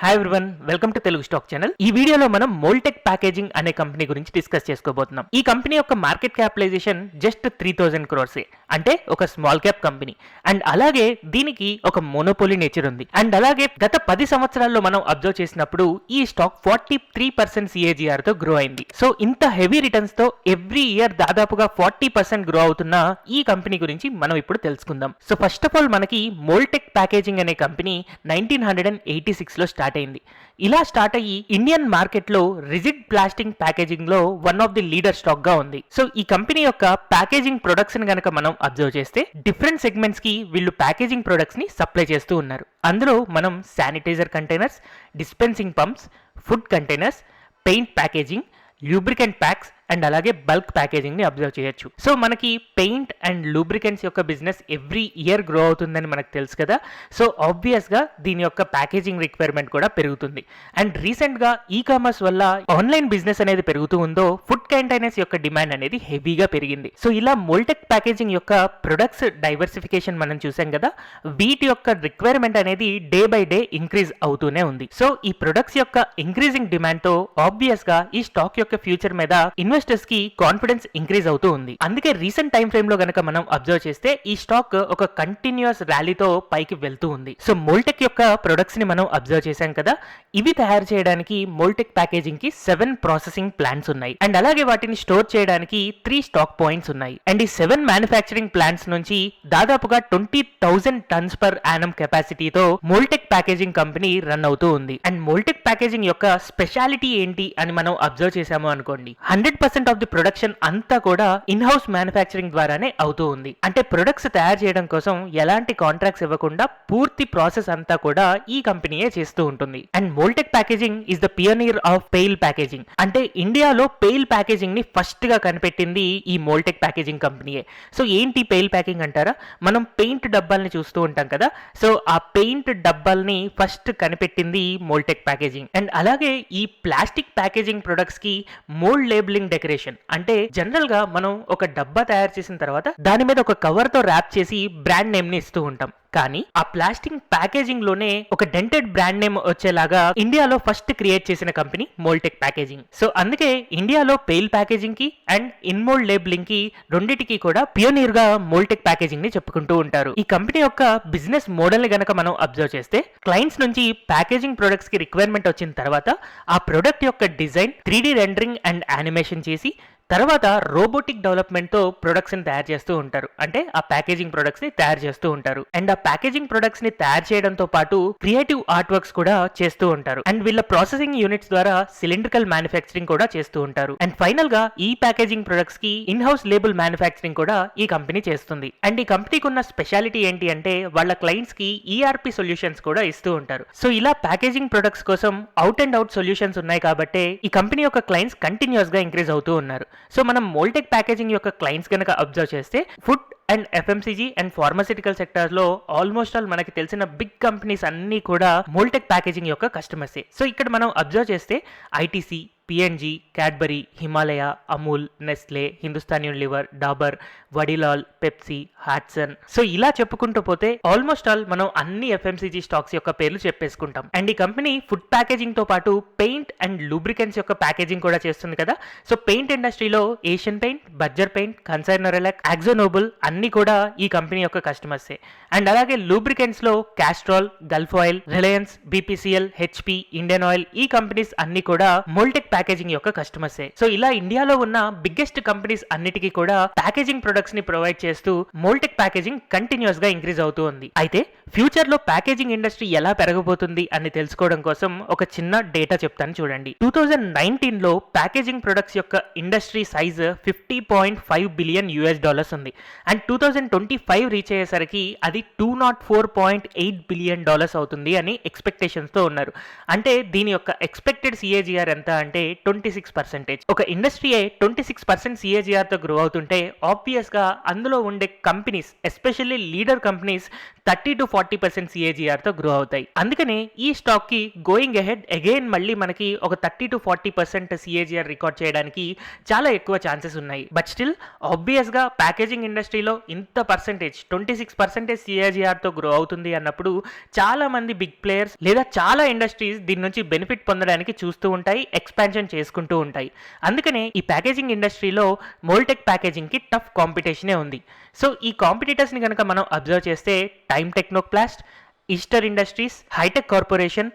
Hi everyone, welcome to Telugu stock channel. ఈ వీడియోలో మనం మోల్టెక్ ప్యాకేజింగ్ అనే కంపెనీ గురించి డిస్కస్ చేసుకోబోతున్నాం. ఈ కంపెనీ యొక్క మార్కెట్ క్యాపిటలైజేషన్ జస్ట్ 3000 crores, అంటే ఒక స్మాల్ క్యాప్ కంపెనీ. అండ్ అలాగే దీనికి ఒక మోనోపోలీ నేచర్ ఉంది. అండ్ అలాగే గత 10 సంవత్సరాల్లో మనం అబ్జర్వ్ చేసినప్పుడు ఈ స్టాక్ 43% CAGR తో గ్రో అయింది. సో ఇంత హెవీ రిటర్న్స్ తో ఎవ్రీ ఇయర్ దాదాపుగా 40% గ్రో అవుతున్న ఈ కంపెనీ గురించి మనం ఇప్పుడు తెలుసుకుందాం. సో ఫస్ట్ ఆఫ్ ఆల్ మనకి మోల్టెక్ ప్యాకేజింగ్ అనే కంపెనీ 1986 లో స్టార్ట్ అయింది. ఇలా స్టార్ట్ అయ్యి ఇండియన్ మార్కెట్ లో రిజిడ్ ప్లాస్టిక్ ప్యాకేజింగ్ లో one of the leader stock గా ఉంది. సో ఈ కంపెనీ యొక్క ప్యాకేజింగ్ ప్రొడక్ట్స్ గనక మనం అబ్జర్వ్ చేస్తే డిఫరెంట్ సెగ్మెంట్స్ కి వీళ్ళు ప్యాకేజింగ్ ప్రొడక్ట్స్ ని సప్లై చేస్తూ ఉన్నారు. అందులో మనం sanitizer containers, dispensing pumps, food containers, paint packaging, lubricant packs and అలాగే బల్క్ ప్యాకేజింగ్ ని అబ్జర్వ్ చేయొచ్చు. సో మనకి పెయింట్ అండ్ లూబ్రికెంట్స్ యొక్క బిజినెస్ ఎవ్రీ ఇయర్ గ్రో అవుతుందని మనకు తెలుసు కదా. సో ఆబ్వియస్ గా దీని యొక్క ప్యాకేజింగ్ రిక్వైర్మెంట్ కూడా పెరుగుతుంది. అండ్ రీసెంట్ గా ఈ కామర్స్ వల్ల ఆన్లైన్ బిజినెస్ అనేది పెరుగుతూ ఉందో ఫుడ్ కంటైనర్స్ యొక్క డిమాండ్ అనేది హెవీగా పెరిగింది. సో ఇలా మోల్టెక్ ప్యాకేజింగ్ యొక్క ప్రొడక్ట్స్ డైవర్సిఫికేషన్ మనం చూసాం కదా, వీటి యొక్క రిక్వైర్మెంట్ అనేది డే బై డే ఇంక్రీజ్ అవుతూనే ఉంది. సో ఈ ప్రొడక్ట్స్ యొక్క ఇంక్రీజింగ్ డిమాండ్ తో ఆబ్వియస్ గా ఈ స్టాక్ యొక్క ఫ్యూచర్ మీద ఇన్వెస్టర్స్ కి కాన్ఫిడెన్స్ ఇంక్రీజ్ అవుతూ ఉంది. అందుకే రీసెంట్ టైం ఫ్రేమ్ లో గనక మనం అబ్జర్వ్ చేస్తే ఈ స్టాక్ ఒక కంటిన్యూస్ ర్యాలీతో పైకి వెళ్తూ ఉంది. సో మోల్టెక్ యొక్క ప్రొడక్ట్స్ ని మనం అబ్జర్వ్ చేశాం కదా, ఇవి తయారు చేయడానికి మోల్టెక్ ప్యాకేజింగ్ కి 7 ప్రాసెసింగ్ ప్లాంట్స్ ఉన్నాయి. అండ్ అలాగే వాటిని స్టోర్ చేయడానికి 3 స్టాక్ పాయింట్స్ ఉన్నాయి. అండ్ ఈ 7 మ్యానుఫ్యాక్చరింగ్ ప్లాంట్స్ నుంచి దాదాపుగా 20,000 టన్స్ పర్ యానం కెపాసిటీతో మోల్టెక్ ప్యాకేజింగ్ కంపెనీ రన్ అవుతూ ఉంది. అండ్ మోల్టెక్ ప్యాకేజింగ్ యొక్క స్పెషాలిటీ ఏంటి అని మనం అబ్జర్వ్ చేసాము అనుకోండి, 100% ఆఫ్ ది ప్రొడక్షన్ అంతా కూడా ఇన్ హౌస్ మ్యానుఫ్యాక్చరింగ్ ద్వారానే అవుతూ ఉంది. అంటే ప్రొడక్ట్స్ తయారు చేయడం కోసం ఎలాంటి కాంట్రాక్ట్స్ ఇవ్వకుండా పూర్తి ప్రాసెస్ అంతా కూడా ఈ కంపెనీయే చేస్తూ ఉంటుంది. And Moltech packaging is the pioneer of pail packaging. అంటే ఇండియాలో పెయిల్ ప్యాకేజింగ్ ని ఫస్ట్ గా కనిపెట్టింది ఈ మోల్టెక్ ప్యాకేజింగ్ కంపెనీయే. సో ఏంటి పెయిల్ ప్యాకింగ్ అంటారా, మనం పెయింట్ డబ్బాల్ని చూస్తూ ఉంటాం కదా, సో ఆ పెయింట్ డబ్బాల్ని ఫస్ట్ కనిపెట్టింది మోల్టెక్ ప్యాకేజింగ్. అండ్ అలాగే ఈ ప్లాస్టిక్ ప్యాకేజింగ్ ప్రొడక్ట్స్ కి మోల్డ్ లేబులింగ్ డెకరేషన్, అంటే జనరల్ గా మనం ఒక డబ్బా తయారు చేసిన తర్వాత దాని మీద ఒక కవర్ తో ర్యాప్ చేసి బ్రాండ్ నేమ్ ని ఇస్తూ ఉంటాం. కానీ ఆ ప్లాస్టిక్ ప్యాకేజింగ్ లోనే ఒక డెంటెడ్ బ్రాండ్ నేమ్ వచ్చేలాగా ఇండియాలో ఫస్ట్ క్రియేట్ చేసిన కంపెనీ మోల్టెక్ ప్యాకేజింగ్. సో అందుకే ఇండియాలో పెయిల్ ప్యాకేజింగ్ కి అండ్ ఇన్మోల్డ్ లేబులింగ్ కి రెండిటికి కూడా పియోనీర్ గా మోల్టెక్ ప్యాకేజింగ్ ని చెప్పుకుంటూ ఉంటారు. ఈ కంపెనీ యొక్క బిజినెస్ మోడల్ ని గనక మనం అబ్జర్వ్ చేస్తే క్లయింట్స్ నుంచి ప్యాకేజింగ్ ప్రొడక్ట్స్ కి రిక్వైర్మెంట్ వచ్చిన తర్వాత ఆ ప్రొడక్ట్ యొక్క design 3D rendering and animation చేసి తర్వాత రోబోటిక్ డెవలప్మెంట్ తో ప్రొడక్ట్స్ ని తయారు చేస్తూ ఉంటారు. అంటే ఆ ప్యాకేజింగ్ ప్రొడక్ట్స్ ని తయారు చేస్తూ ఉంటారు. అండ్ ఆ ప్యాకేజింగ్ ప్రొడక్ట్స్ ని తయారు చేయడంతో పాటు క్రియేటివ్ ఆర్ట్ వర్క్స్ కూడా చేస్తూ ఉంటారు. అండ్ వీళ్ళ ప్రాసెసింగ్ యూనిట్స్ ద్వారా సిలిండ్రికల్ మ్యానుఫ్యాక్చరింగ్ కూడా చేస్తూ ఉంటారు. అండ్ ఫైనల్ గా ఈ ప్యాకేజింగ్ ప్రొడక్ట్స్ కి ఇన్ హౌస్ లేబుల్ మ్యానుఫ్యాక్చరింగ్ కూడా ఈ కంపెనీ చేస్తుంది. అండ్ ఈ కంపెనీకి ఉన్న స్పెషాలిటీ ఏంటి అంటే వాళ్ళ క్లయింట్స్ కి ERP సొల్యూషన్స్ కూడా ఇస్తూ ఉంటారు. సో ఇలా ప్యాకేజింగ్ ప్రొడక్ట్స్ కోసం అవుట్ అండ్ అవుట్ సొల్యూషన్స్ ఉన్నాయి కాబట్టి ఈ కంపెనీ యొక్క క్లయింట్స్ కంటిన్యూస్ గా ఇంక్రీజ్ అవుతూ ఉన్నారు. సో మనం మోల్టెక్ ప్యాకేజింగ్ యొక్క క్లయింట్స్ కనుక అబ్జర్వ్ చేస్తే food and FMCG and pharmaceutical sectors లో ఆల్మోస్ట్ ఆల్ మనకి తెలిసిన బిగ్ కంపెనీస్ అన్ని కూడా మోల్టెక్ ప్యాకేజింగ్ యొక్క కస్టమర్సే. సో ఇక్కడ మనం అబ్జర్వ్ చేస్తే ITC, PNG, Cadbury, Himalaya, Amul, Nestle, Hindustan Unilever, Dabur, Vadilal, Pepsi, Hatsun, so ఇలా చెప్పుకుంటూ పోతే ఆల్మోస్ట్ ఆల్ మనం అన్ని FMCG స్టాక్స్ యొక్క పేర్లు చెప్పేసుకుంటాం. అండ్ ఈ కంపెనీ ఫుడ్ ప్యాకేజింగ్ తో పాటు పెయింట్ అండ్ లూబ్రికెంట్స్ యొక్క ప్యాకేజింగ్ కూడా చేస్తుంది కదా. సో పెయింట్ ఇండస్ట్రీలో ఏషియన్ పెయింట్, బర్జర్ పెయింట్, కన్సైనరెలక్, యాక్జోనోబుల్ అన్ని కూడా ఈ కంపెనీ యొక్క కస్టమర్సే. అండ్ అలాగే లూబ్రికెంట్స్ లో Castrol, Gulf oil, Reliance, BPCL, HP, Indian oil, ఈ కంపెనీస్ అన్ని కూడా మోల్టెక్ ప్యాకేజింగ్ యొక్క కస్టమర్సే. సో ఇలా ఇండియాలో ఉన్న బిగ్గెస్ట్ కంపెనీస్ అన్నిటికీ కూడా ప్యాకేజింగ్ ప్రొడక్ట్స్ ని ప్రొవైడ్ చేస్తూ మోల్టెక్ ప్యాకేజింగ్ కంటిన్యూస్ గా ఇంక్రీజ్ అవుతూ ఉంది. అయితే ఫ్యూచర్ లో ప్యాకేజింగ్ ఇండస్ట్రీ ఎలా పెరగబోతుంది అని తెలుసుకోవడం కోసం ఒక చిన్న డేటా చెప్తాను చూడండి. 2019 లో ప్యాకేజింగ్ ప్రొడక్ట్స్ యొక్క ఇండస్ట్రీ సైజ్ $50.5 బిలియన్ ఉంది. అండ్ 2025 రీచ్ అయ్యేసరికి అది $204.8 బిలియన్ అవుతుంది అని ఎక్స్పెక్టేషన్స్ తో ఉన్నారు. అంటే దీని యొక్క ఎక్స్పెక్టెడ్ CAGR ఎంత అంటే 26%. ఒక ఇండస్ట్రీ 26% CAGR తో గ్రో అవుతుంటే ఆబ్వియస్ గా అందులో ఉండే companies, especially leader companies 30 to 40% CAGR తో గ్రో అవుతాయి. అందుకనే ఈ స్టాక్ కి గోయింగ్ అహెడ్ అగైన్ మళ్ళీ మనకి ఒక 30 to 40% CAGR రికార్డ్ చేయడానికి చాలా ఎక్కువ ఛాన్సెస్ ఉన్నాయి. బట్ స్టిల్ ఆబ్వియస్ గా ప్యాకేజింగ్ ఇండస్ట్రీలో ఇంత పర్సెంటేజ్ 26% CAGR తో గ్రో అవుతుంది అన్నప్పుడు చాలా మంది బిగ్ ప్లేయర్స్ లేదా చాలా ఇండస్ట్రీస్ దీని నుంచి బెనిఫిట్ పొందడానికి చూస్తూ ఉంటాయి, ఎక్స్పాన్షన్ చేసుకుంటూ ఉంటాయి. అందుకనే ఈ ప్యాకేజింగ్ ఇండస్ట్రీలో మోల్టెక్ ప్యాకేజింగ్ కి టఫ్ కాంపిటీషనే ఉంది. సో ఈ కాంపిటీటర్స్ ని కనుక మనం అబ్జర్వ్ చేస్తే Time Technoplast, Ester Industries, Hitech Corporation,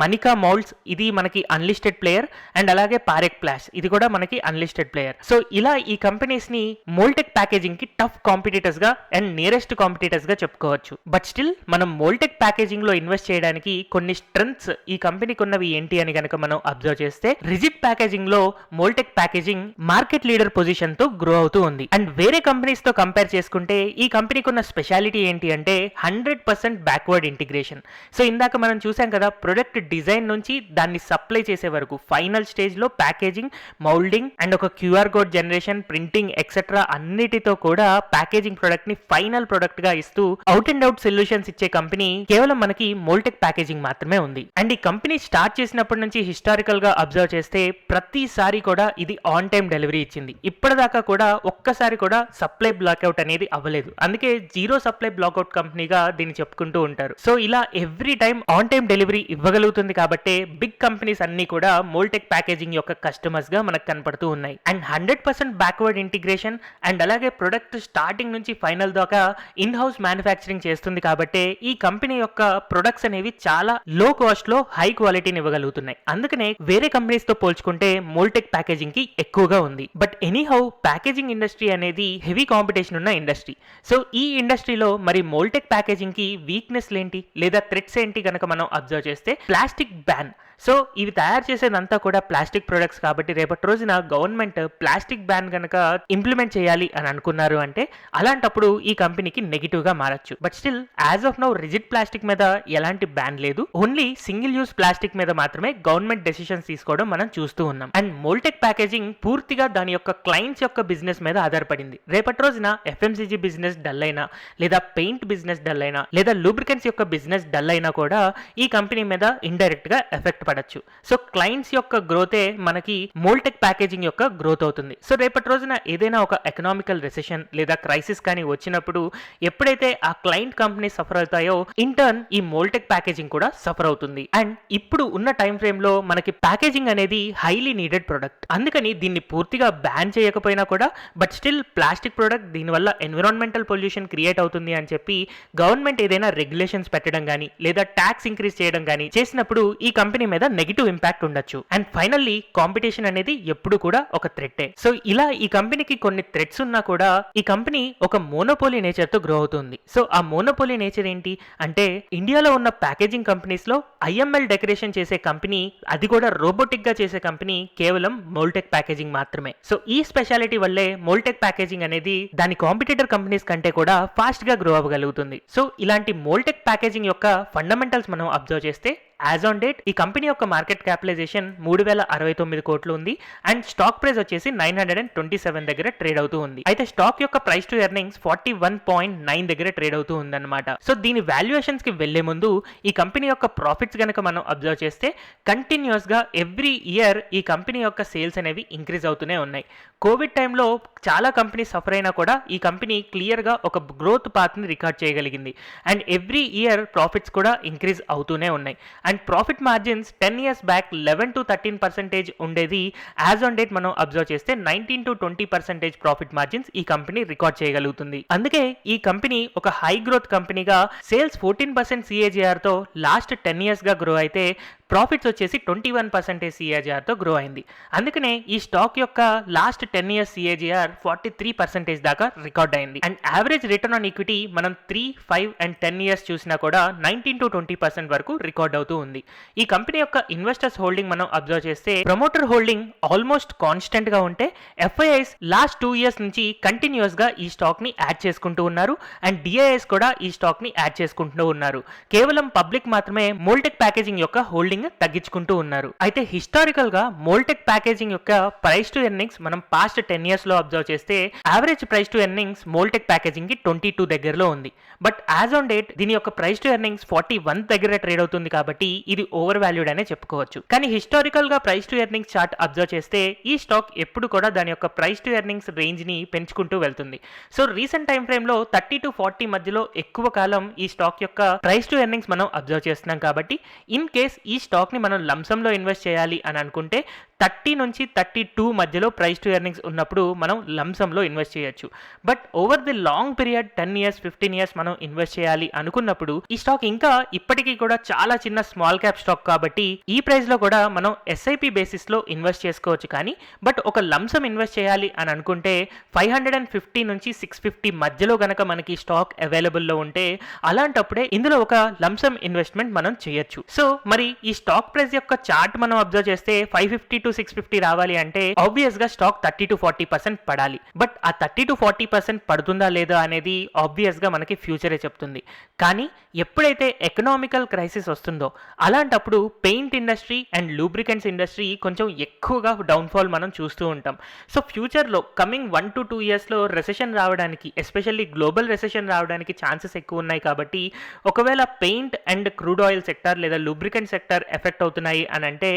Manika Moulds ఇది మనకి అన్లిస్టెడ్ ప్లేయర్, అండ్ అలాగే పారెక్ ప్లాస్ ఇది కూడా మనకి అన్లిస్టెడ్ ప్లేయర్. సో ఇలా ఈ కంపెనీస్ ని మోల్టెక్ ప్యాకేజింగ్ కి టఫ్ కాంపిటీటర్స్ గా అండ్ నియరెస్ట్ కాంపిటీటర్స్ గా చెప్పుకోవచ్చు. బట్ స్టిల్ మనం మోల్టెక్ ప్యాకేజింగ్ లో ఇన్వెస్ట్ చేయడానికి కొన్ని స్ట్రెంగ్త్స్ ఈ కంపెనీకి ఉన్నవి ఏంటి అని కనుక మనం అబ్జర్వ్ చేస్తే, రిజిడ్ ప్యాకేజింగ్ లో Moldtek packaging market leader position తో గ్రో అవుతూ ఉంది. అండ్ వేరే కంపెనీస్ తో కంపేర్ చేసుకుంటే ఈ కంపెనీకి ఉన్న స్పెషాలిటీ ఏంటి అంటే 100% బ్యాక్వర్డ్ ఇంటిగ్రేషన్. సో ఇందాక మనం చూసాం కదా, ప్రొడక్ట్ డిజైన్ నుంచి దాన్ని సప్లై చేసే వరకు ఫైనల్ స్టేజ్ లో ప్యాకేజింగ్, మౌల్డింగ్ అండ్ ఒక QR code generation, printing etcetera అన్నిటితో కూడా ప్యాకేజింగ్ ప్రొడక్ట్ ని ఫైనల్ ప్రొడక్ట్ గా ఇస్తూ అవుట్ అండ్ అవుట్ సొల్యూషన్స్ ఇచ్చే కంపెనీ కేవలం మనకి మోల్టెక్ ప్యాకేజింగ్ మాత్రమే ఉంది. అండ్ ఈ కంపెనీ స్టార్ట్ చేసినప్పటి నుంచి హిస్టారికల్ గా అబ్జర్వ్ చేస్తే ప్రతిసారి కూడా ఇది ఆన్ టైం డెలివరీ ఇచ్చింది. ఇప్పటిదాకా కూడా ఒక్కసారి కూడా సప్లై బ్లాక్అవుట్ అనేది అవ్వలేదు. అందుకే జీరో సప్లై బ్లాక్అవుట్ కంపెనీగా దీన్ని చెప్పుకుంటూ ఉంటారు. సో ఇలా every time on time delivery ఇవ్వగలుగుతుంది కాబట్టి బిగ్ కంపెనీస్ అన్ని కూడా మోల్టెక్ ప్యాకేజింగ్ యొక్క కస్టమర్స్ గా మనకు కనపడుతూ ఉన్నాయి. అండ్ 100% బ్యాక్వర్డ్ ఇంటిగ్రేషన్ అండ్ అలాగే ప్రొడక్ట్ స్టార్టింగ్ నుంచి ఫైనల్ దాకా ఇన్ హౌస్ మ్యానుఫ్యాక్చరింగ్ చేస్తుంది కాబట్టి ఈ కంపెనీ యొక్క ప్రొడక్ట్స్ అనేవి చాలా లో కాస్ట్ లో హై క్వాలిటీని ఇవ్వగలుగుతున్నాయి. అందుకనే వేరే కంపెనీస్ తో పోల్చుకుంటే మోల్టెక్ ప్యాకేజింగ్ కి ఎక్కువగా ఉంది. బట్ ఎనీహౌ ప్యాకేజింగ్ ఇండస్ట్రీ అనేది హెవీ కాంపిటీషన్ ఉన్న ఇండస్ట్రీ. సో ఈ ఇండస్ట్రీలో మరి మోల్టెక్ ప్యాకేజింగ్ కి వీక్నెస్ ఏంటి లేదా థ్రెట్స్ ఏంటి కనుక మనం అబ్జర్వ్ చేస్తే, ప్లాస్టిక్ బ్యాన్. సో ఇవి తయారు చేసేదంతా కూడా ప్లాస్టిక్ ప్రొడక్ట్స్ కాబట్టి రేపటి రోజున గవర్నమెంట్ ప్లాస్టిక్ బ్యాన్ కనుక ఇంప్లిమెంట్ చేయాలి అని అనుకున్నారు అంటే అలాంటప్పుడు ఈ కంపెనీకి నెగిటివ్ గా మారచ్చు. But still as of now rigid plastic మీద ఎలాంటి బ్యాన్ లేదు, ఓన్లీ సింగిల్ యూస్ ప్లాస్టిక్ మీద మాత్రమే గవర్నమెంట్ డెసిషన్స్ తీసుకోవడం మనం చూస్తూ ఉన్నాం. అండ్ మోల్టెక్ ప్యాకేజింగ్ పూర్తిగా దాని యొక్క క్లయింట్స్ యొక్క బిజినెస్ మీద ఆధారపడింది. రేపటి రోజున FMCG బిజినెస్ డల్ అయినా లేదా పెయింట్ బిజినెస్ డల్ అయినా లేదా లూబ్రికెంట్స్ యొక్క బిజినెస్ డల్ అయినా కూడా ఈ కంపెనీ మీద ఇండైరెక్ట్ గా ఎఫెక్ట్ పడచ్చు. సో క్లయింట్స్ యొక్క గ్రోతే మనకి మోల్టెక్ ప్యాకేజింగ్ యొక్క గ్రోత్ అవుతుంది. సో రేపటి రోజున ఏదైనా ఒక ఎకనామికల్ రెసెషన్ లేదా క్రైసిస్ కానీ వచ్చినప్పుడు ఎప్పుడైతే ఆ క్లయింట్ కంపెనీ సఫర్ అవుతాయో ఇన్ టర్న్ ఈ మోల్టెక్ ప్యాకేజింగ్ కూడా సఫర్ అవుతుంది. అండ్ ఇప్పుడు ఉన్న టైం ఫ్రేమ్ లో మనకి ప్యాకేజింగ్ అనేది హైలీ నీడెడ్ ప్రొడక్ట్. అందుకని దీన్ని పూర్తిగా బ్యాన్ చేయకపోయినా కూడా బట్ స్టిల్ ప్లాస్టిక్ ప్రొడక్ట్ దీనివల్ల ఎన్విరాన్మెంటల్ పొల్యూషన్ క్రియేట్ అవుతుంది అని చెప్పి గవర్నమెంట్ ఏదైనా రెగ్యులేషన్స్ పెట్టడం కానీ లేదా ట్యాక్స్ ఇంక్రీజ్ చేయడం కానీ చేసినప్పుడు ఈ కంపెనీ మీద నెగిటివ్ ఇంపాక్ట్ ఉండొచ్చు. అండ్ ఫైనల్లీ కాంపిటీషన్ అనేది ఎప్పుడు కూడా ఒక థ్రెట్టే. సో ఇలా ఈ కంపెనీకి కొన్ని థ్రెట్స్ ఉన్నా కూడా ఈ కంపెనీ ఒక మోనోపోలీ నేచర్ తో గ్రో అవుతుంది. సో ఆ మోనోపోలీ నేచర్ ఏంటి అంటే, ఇండియాలో ఉన్న ప్యాకేజింగ్ కంపెనీస్ లో IML డెకరేషన్ చేసే కంపెనీ, అది కూడా రోబోటిక్ గా చేసే కంపెనీ కేవలం మోల్టెక్ ప్యాకేజింగ్ మాత్రమే. సో ఈ స్పెషాలిటీ వల్లే మోల్టెక్ ప్యాకేజింగ్ అనేది దాని కాంపిటీటర్ కంపెనీస్ కంటే కూడా ఫాస్ట్ గా గ్రో అవ్వగలుగుతుంది. సో ఇలాంటి మోల్టెక్ ప్యాకేజింగ్ యొక్క ఫండమెంటల్స్ మనం అబ్జర్వ్ చేస్తే యాజ్ ఆన్ డేట్ ఈ కంపెనీ యొక్క మార్కెట్ క్యాపిటలైజేషన్ 3069 కోట్లు ఉంది. అండ్ స్టాక్ ప్రైస్ వచ్చేసి 927 దగ్గర ట్రేడ్ అవుతూ ఉంది. అయితే స్టాక్ యొక్క ప్రైస్ టు ఎర్నింగ్స్ 41.9 దగ్గర ట్రేడ్ అవుతూ ఉంది అనమాట. సో దీని వాల్యుయేషన్స్ కి వెళ్లే ముందు ఈ కంపెనీ యొక్క ప్రాఫిట్స్ కనుక మనం అబ్జర్వ్ చేస్తే కంటిన్యూస్ గా ఎవ్రీ ఇయర్ ఈ కంపెనీ యొక్క సేల్స్ అనేవి ఇంక్రీజ్ అవుతూనే ఉన్నాయి. కోవిడ్ టైంలో చాలా కంపెనీ సఫర్ అయినా కూడా ఈ కంపెనీ క్లియర్ గా ఒక గ్రోత్ పాత్ ని రికార్డ్ చేయగలిగింది. అండ్ ఎవ్రీ ఇయర్ ప్రాఫిట్స్ కూడా ఇంక్రీజ్ అవుతూనే ఉన్నాయి. And profit margins 10 years back 11 to 13% ఉండేది. యాజ్ ఆన్ డేట్ మనం అబ్జర్వ్ చేస్తే 19 to 20% ప్రాఫిట్ మార్జిన్స్ ఈ కంపెనీ రికార్డ్ చేయగలుగుతుంది. అందుకే ఈ కంపెనీ ఒక హై గ్రోత్ కంపెనీగా సేల్స్ 14% CAGR తో లాస్ట్ 10 years గా గ్రో అయితే ప్రాఫిట్స్ వచ్చేసి 21% CAGR తో గ్రో అయింది. అందుకనే ఈ స్టాక్ యొక్క లాస్ట్ 10 years CAGR 43% దాకా రికార్డ్ అయింది. And average return on equity మనం 3, 5 and 10 years చూసినా కూడా 19 to 20% వరకు రికార్డ్ అవుతూ ఉంది. ఈ కంపెనీ యొక్క ఇన్వెస్టర్స్ హోల్డింగ్ మనం అబ్జర్వ్ చేస్తే ప్రమోటర్ హోల్డింగ్ ఆల్మోస్ట్ కాన్స్టెంట్ గా ఉంటే FIIs లాస్ట్ 2 years నుంచి కంటిన్యూస్ గా ఈ స్టాక్ ని యాడ్ చేసుకుంటూ ఉన్నారు. అండ్ DIIs కూడా ఈ స్టాక్ ని యాడ్ చేసుకుంటూ ఉన్నారు. కేవలం పబ్లిక్ మాత్రమే మోల్టెక్ ప్యాకేజింగ్ యొక్క హోల్డింగ్ హోల్డింగ్ తగ్గించుకుంటూ ఉన్నారు. అయితే హిస్టారికల్ గా మోల్టెక్ ప్యాకేజింగ్ యొక్క ప్రైస్ టు ఎర్నింగ్స్ మనం పాస్ట్ 10 ఇయర్స్ లో అబ్జర్వ్ చేస్తే average price to earnings Moldtek packaging కి 22 దగ్గరలో ఉంది. బట్ యాజ్ ఆన్ డేట్ దీని యొక్క ప్రైస్ టు ఎర్నింగ్స్ 41 దగ్గర ట్రేడ్ అవుతుంది కాబట్టి ఇది ఓవర్ వాల్యూడ్ అనే చెప్పుకోవచ్చు. కానీ హిస్టారికల్ గా price to earnings chart observe చేస్తే ఈ స్టాక్ ఎప్పుడు కూడా దాని యొక్క ప్రైస్ టు ఎర్నింగ్స్ రేంజ్ ని పెంచుకుంటూ వెళ్తుంది. సో రీసెంట్ టైం ఫ్రేమ్ లో 30 to 40 మధ్యలో ఎక్కువ కాలం ఈ స్టాక్ యొక్క ప్రైస్ టు ఎర్నింగ్స్ మనం అబ్జర్వ్ చేస్తున్నాం కాబట్టి ఇన్ కేస్ ఈ స్టాక్ ని మనం లంసమ్ లో ఇన్వెస్ట్ చేయాలి అని అనుకుంటే 30 నుంచి 32 మధ్యలో ప్రైస్ టు ఎర్నింగ్స్ ఉన్నప్పుడు మనం లంసమ్ లో ఇన్వెస్ట్ చేయొచ్చు. But over the long period 10 years 15 years మనం ఇన్వెస్ట్ చేయాలి అనుకున్నప్పుడు ఈ స్టాక్ ఇంకా ఇప్పటికీ కూడా చాలా చిన్న స్మాల్ క్యాప్ స్టాక్ కాబట్టి ఈ ప్రైస్ లో కూడా మనం ఎస్ఐపి బేసిస్ లో ఇన్వెస్ట్ చేసుకోవచ్చు. కానీ బట్ ఒక లంసమ్ ఇన్వెస్ట్ చేయాలి అని అనుకుంటే 550 నుంచి 650 మధ్యలో గనక మనకి స్టాక్ అవైలబుల్ లో ఉంటే అలాంటప్పుడే ఇందులో ఒక లంసమ్ ఇన్వెస్ట్మెంట్ మనం చేయొచ్చు. సో మరి ఈ స్టాక్ ప్రైస్ యొక్క చార్ట్ మనం అబ్జర్వ్ చేస్తే 550 to 650 రావాలి అంటే ఆబ్వియస్ గా స్టాక్ 30 to 40% పడాలి. బట్ ఆ 30 to 40% పడుతుందా లేదా అనేది ఆబ్వియస్ గా మనకి ఫ్యూచరే చెప్తుంది. కానీ ఎప్పుడైతే ఎకనామికల్ క్రైసిస్ వస్తుందో అలాంటప్పుడు paint industry and lubricants industry కొంచెం ఎక్కువగా డౌన్ఫాల్ మనం చూస్తూ ఉంటాం. సో ఫ్యూచర్లో కమింగ్ 1 to 2 ఇయర్స్లో రెసెషన్ రావడానికి ఎస్పెషల్లీ గ్లోబల్ రెసెషన్ రావడానికి ఛాన్సెస్ ఎక్కువ ఉన్నాయి. కాబట్టి ఒకవేళ paint and crude oil sector లేదా లూబ్రికెంట్ సెక్టర్ ఎఫెక్ట్ అవుతున్నాయి అని అంటే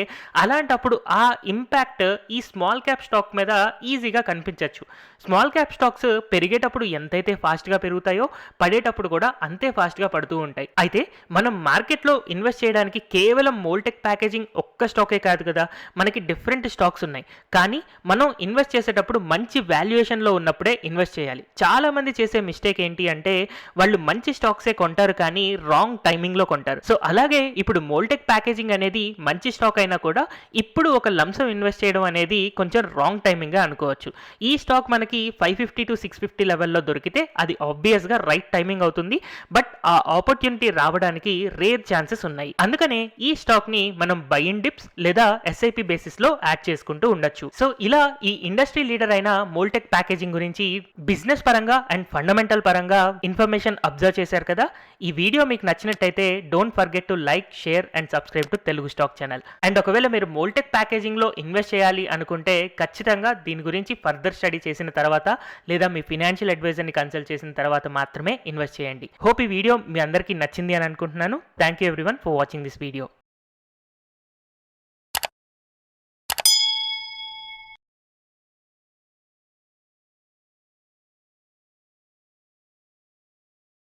అలాంటప్పుడు ఆ ఇంపాక్ట్ ఈ స్మాల్ క్యాప్ స్టాక్ మీద ఈజీగా కనిపించవచ్చు. స్మాల్ క్యాప్ స్టాక్స్ పెరిగేటప్పుడు ఎంతైతే ఫాస్ట్గా పెరుగుతాయో పడేటప్పుడు కూడా అంతే ఫాస్ట్గా పడుతూ ఉంటాయి. అయితే మనం మార్కెట్లో ఇన్వెస్ట్ చేయడానికి కేవలం మోల్టెక్ ప్యాకేజింగ్ ఒక్క స్టాకే కాదు కదా, మనకి డిఫరెంట్ స్టాక్స్ ఉన్నాయి. కానీ మనం ఇన్వెస్ట్ చేసేటప్పుడు మంచి వాల్యుయేషన్లో ఉన్నప్పుడే ఇన్వెస్ట్ చేయాలి. చాలామంది చేసే మిస్టేక్ ఏంటి అంటే వాళ్ళు మంచి స్టాక్సే కొంటారు కానీ రాంగ్ టైమింగ్లో కొంటారు. సో అలాగే ఇప్పుడు మోల్టెక్ ప్యాకేజింగ్ అనేది మంచి స్టాక్ అయినా కూడా ఇప్పుడు ఒక లంసమ్ ఇన్వెస్ట్ చేయడం అనేది కొంచెం రాంగ్ టైమింగ్గా అనుకోవచ్చు. ఈ స్టాక్ మనకి 550 to 650 లెవెల్లో దొరికితే అది ఆబ్వియస్గా రైట్ టైమింగ్ అవుతుంది. బట్ ఆ ఆపర్చునిటీ రావడానికి రేర్ ఛాన్సెస్ ఉన్నాయి. అందుకనే ఈ స్టాక్ని మనం బై ఇన్ డిప్స్ లేదా ఎస్ఐపి బేసిస్లో యాడ్ చేసుకుంటూ ఉండొచ్చు. సో ఇలా ఈ ఇండస్ట్రీ లీడర్ అయిన మోల్టెక్ ప్యాకేజింగ్ గురించి బిజినెస్ పరంగా అండ్ ఫండమెంటల్ పరంగా ఇన్ఫర్మేషన్ అబ్జర్వ్ చేశారు కదా. ఈ వీడియో మీకు నచ్చినట్టయితే don't forget to like, share and subscribe to Telugu stock channel. And ఒకవేళ మీరు మోల్టెక్ ప్యాకేజింగ్ లో ఇన్వెస్ట్ చేయాలి అనుకుంటే ఖచ్చితంగా దీని గురించి ఫర్దర్ స్టడీ చేసిన తర్వాత లేదా మీ ఫినాన్షియల్ అడ్వైజర్ ని కన్సల్ట్ చేసిన తర్వాత మాత్రమే ఇన్వెస్ట్ చేయండి. హోప్ ఈ వీడియో మీ అందరికీ నచ్చింది అని అనుకుంటున్నాను. Thank you everyone for watching this video.